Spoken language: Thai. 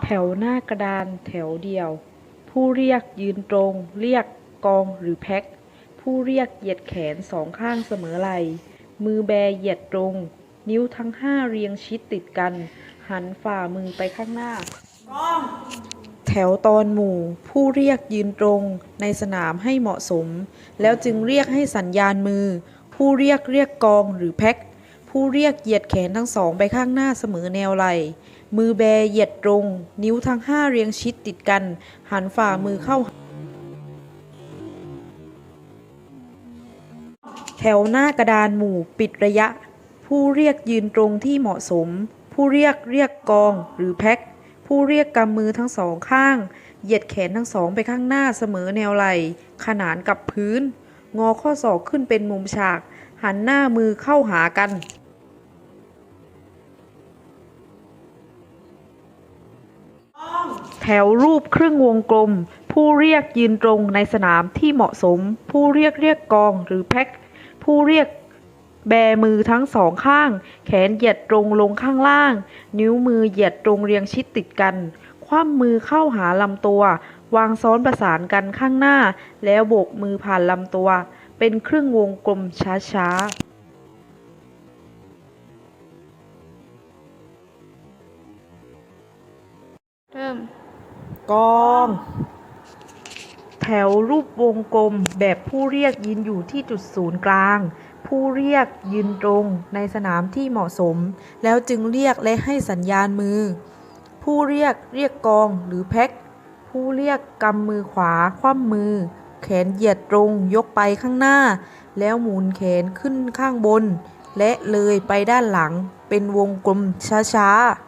แถวหน้ากระดานแถวเดียวผู้เรียกยืนตรงเรียกกองหรือแพ็คผู้เรียกเหยียดแขนสองข้างเสมอไหล่มือแบเหยียดตรงนิ้วทั้งห้าเรียงชิดติดกันหันฝ่ามือไปข้างหน้าแถวตอนหมู่ผู้เรียกยืนตรงในสนามให้เหมาะสมแล้วจึงเรียกให้สัญญาณมือผู้เรียกกองหรือแพ็คผู้เรียกเหยียดแขนทั้งสองไปข้างหน้าเสมอแนวไหล่มือแบเหยียดตรงนิ้วทั้งห้าเรียงชิดติดกันหันฝ่ามือเข้าแถวหน้ากระดานหมู่ปิดระยะผู้เรียกยืนตรงที่เหมาะสมผู้เรียกกองหรือแพ็คผู้เรียกกำมือทั้งสองข้างเหยียดแขนทั้งสองไปข้างหน้าเสมอแนวไหล่ขนานกับพื้นงอข้อศอกขึ้นเป็นมุมฉากหันหน้ามือเข้าหากันแถวรูปครึ่งวงกลมผู้เรียกยืนตรงในสนามที่เหมาะสมผู้เรียกกองหรือแพ็คผู้เรียกแบมือทั้งสองข้างแขนเหยียดตรงลงข้างล่างนิ้วมือเหยียดตรงเรียงชิดติดกันคว่ำมือเข้าหาลำตัววางซ้อนประสานกันข้างหน้าแล้วโบกมือผ่านลำตัวเป็นครึ่งวงกลมช้าเริ่มๆกองแถวรูปวงกลมแบบผู้เรียกยืนอยู่ที่จุดศูนย์กลางผู้เรียกยืนตรงในสนามที่เหมาะสมแล้วจึงเรียกและให้สัญญาณมือผู้เรียกกองหรือแพ็คผู้เรียกกำมือขวาคว่ำมือแขนเหยียดตรงยกไปข้างหน้าแล้วหมุนแขนขึ้นข้างบนและเลยไปด้านหลังเป็นวงกลมช้าๆ